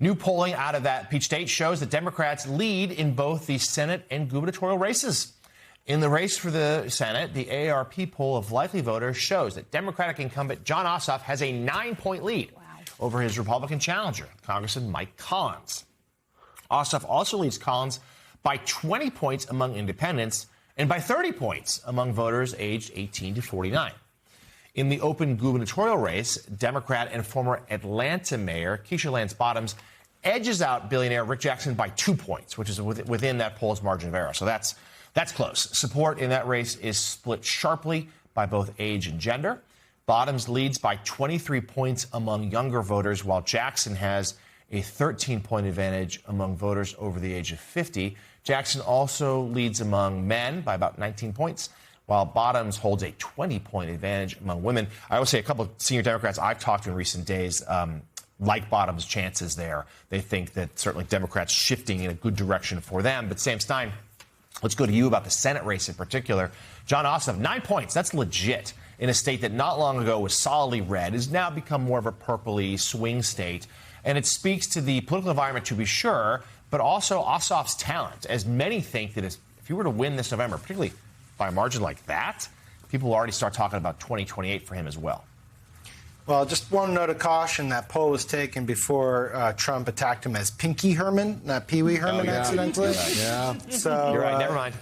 New polling out of that Peach State shows that Democrats lead in both the Senate and gubernatorial races. In the race for the Senate, the AARP poll of likely voters shows that Democratic incumbent Jon Ossoff has a 9-point lead over his Republican challenger, Congressman Mike Collins. Ossoff also leads Collins by 20 points among independents and by 30 points among voters aged 18 to 49. In the open gubernatorial race, Democrat and former Atlanta Mayor Keisha Lance Bottoms edges out billionaire Rick Jackson by 2 points, which is within that poll's margin of error. So that's close. Support in that race is split sharply by both age and gender. Bottoms leads by 23 points among younger voters, while Jackson has a 13-point advantage among voters over the age of 50. Jackson also leads among men by about 19 points, while Bottoms holds a 20-point advantage among women. I would say a couple of senior Democrats I've talked to in recent days like Bottoms' chances there. They think that certainly Democrats shifting in a good direction for them. But Sam Stein, let's go to you about the Senate race in particular. Jon Ossoff, 9 points. That's legit in a state that not long ago was solidly red, has now become more of a purpley swing state. And it speaks to the political environment, to be sure, but also Ossoff's talent, as many think that if you were to win this November, particularly by a margin like that, people will already start talking about 2028 for him as well. Well, just one note of caution. That poll was taken before Trump attacked him as Pinky Herman, not Pee Wee Herman, accidentally. Yeah. So, you're right, never mind.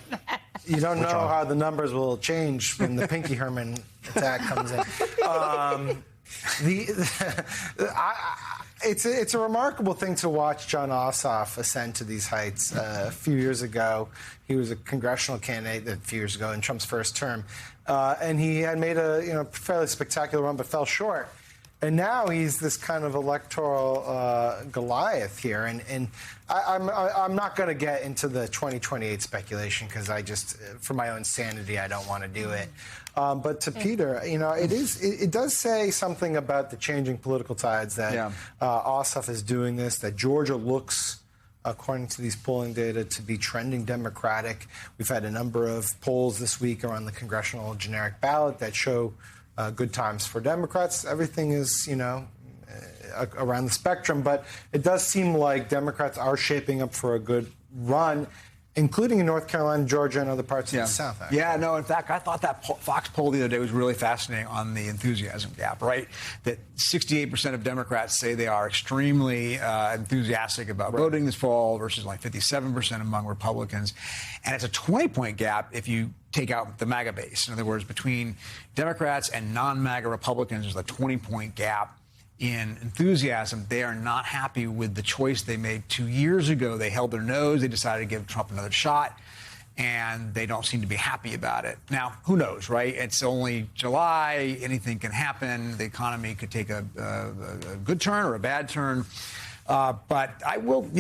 You don't know how the numbers will change when the Pinky Herman attack comes in. It's a remarkable thing to watch Jon Ossoff ascend to these heights. A few years ago, he was a congressional candidate a few years ago in Trump's first term, and he had made a fairly spectacular run, but fell short. And now he's this kind of electoral Goliath here, and I'm not going to get into the 2028 speculation because for my own sanity, I don't want to do it. But to Peter, it does say something about the changing political tides that Ossoff is doing this, that Georgia looks, according to these polling data, to be trending Democratic. We've had a number of polls this week around the congressional generic ballot that show good times for Democrats. Everything is, around the spectrum, but it does seem like Democrats are shaping up for a good run, including in North Carolina, Georgia, and other parts of the South. Actually. Yeah, no, in fact, I thought that Fox poll the other day was really fascinating on the enthusiasm gap, right? That 68% of Democrats say they are extremely enthusiastic about voting this fall versus like 57% among Republicans. And it's a 20-point gap if you take out the MAGA base. In other words, between Democrats and non-MAGA Republicans, there's a 20-point gap in enthusiasm. They are not happy with the choice they made 2 years ago. They held their nose. They decided to give Trump another shot, and they don't seem to be happy about it. Now, who knows, right? It's only July. Anything can happen. The economy could take a good turn or a bad turn. But I will,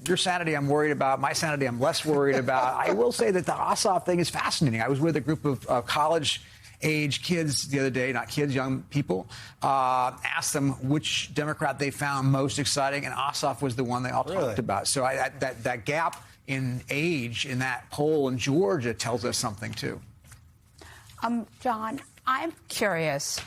your sanity I'm worried about. My sanity I'm less worried about. I will say that the Ossoff thing is fascinating. I was with a group of college-age kids the other day, not kids, young people, asked them which Democrat they found most exciting, and Ossoff was the one they all talked about. So that gap in age in that poll in Georgia tells us something, too. John, I'm curious.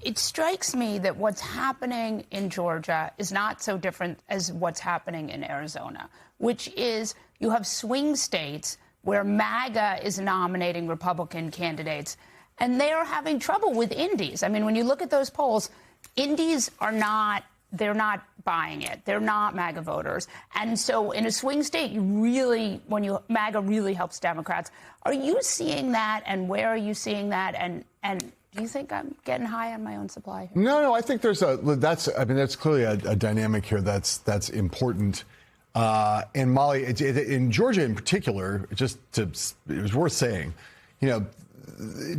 It strikes me that what's happening in Georgia is not so different as what's happening in Arizona, which is you have swing states where MAGA is nominating Republican candidates, and they are having trouble with indies. I mean, when you look at those polls, indies are not buying it. They're not MAGA voters. And so in a swing state, MAGA really helps Democrats. Are you seeing that, and where are you seeing that? And do you think I'm getting high on my own supply here? No, I think that's clearly a dynamic here that's important. And Molly, in Georgia in particular, it was worth saying,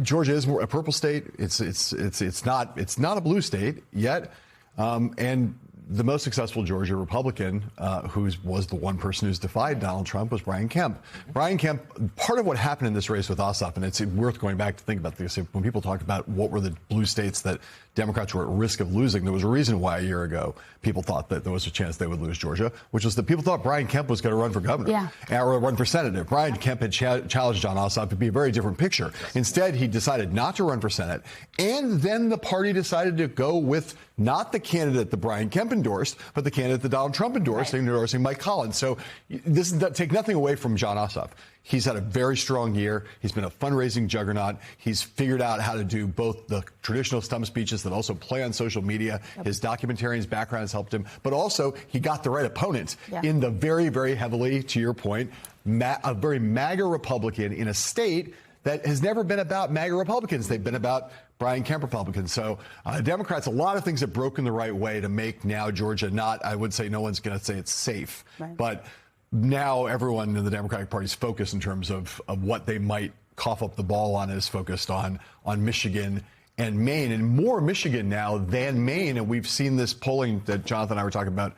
Georgia is a purple state. It's not a blue state yet, and the most successful Georgia Republican, who was the one person who's defied Donald Trump, was Brian Kemp. Brian Kemp, part of what happened in this race with Ossoff, and it's worth going back to think about this, when people talk about what were the blue states that Democrats were at risk of losing, there was a reason why a year ago people thought that there was a chance they would lose Georgia, which was that people thought Brian Kemp was going to run for governor or run for senator. Brian Kemp had challenged Jon Ossoff to be a very different picture. Instead, he decided not to run for Senate, and then the party decided to go with not the candidate that Brian Kemp endorsed, but the candidate that Donald Trump endorsed, endorsing Mike Collins. So this doesn't take nothing away from Jon Ossoff. He's had a very strong year. He's been a fundraising juggernaut. He's figured out how to do both the traditional stump speeches that also play on social media. His documentarian's background has helped him. But also, he got the right opponent in the very, very heavily, to your point, a very MAGA Republican in a state that has never been about MAGA Republicans. They've been about Brian Kemp Republicans. So Democrats, a lot of things have broken the right way to make now Georgia not, I would say no one's going to say it's safe. But now everyone in the Democratic Party's focus in terms of what they might cough up the ball on is focused on Michigan and Maine, and more Michigan now than Maine. And we've seen this polling that Jonathan and I were talking about.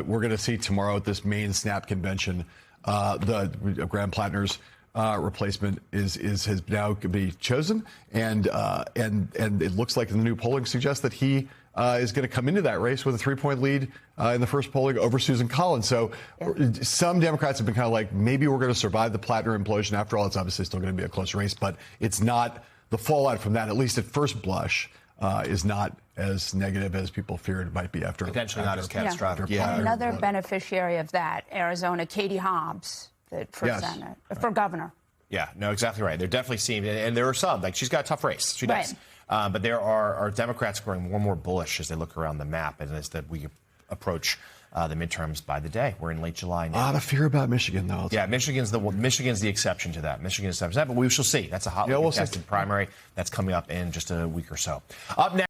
We're going to see tomorrow at this Maine Snap convention. The Graham Plattner's replacement has now to be chosen, and it looks like the new polling suggests that he is going to come into that race with a 3-point lead in the first polling over Susan Collins. So some Democrats have been kind of like, maybe we're going to survive the Plattner implosion. After all, it's obviously still going to be a close race, but it's not the fallout from that, at least at first blush, is not as negative as people feared it might be after. Potentially not as catastrophic. And another beneficiary of that, Arizona, Katie Hobbs, for Senate, for governor. Yeah, no, exactly right. There definitely seemed, and there are some, like she's got a tough race. She does. But there are Democrats growing more and more bullish as they look around the map and as that we approach the midterms by the day. We're in late July now. A lot of fear about Michigan, though. Yeah, Michigan's the exception to that. Michigan is the exception to that, but we shall see. That's a hotly contested primary that's coming up in just a week or so. Up next.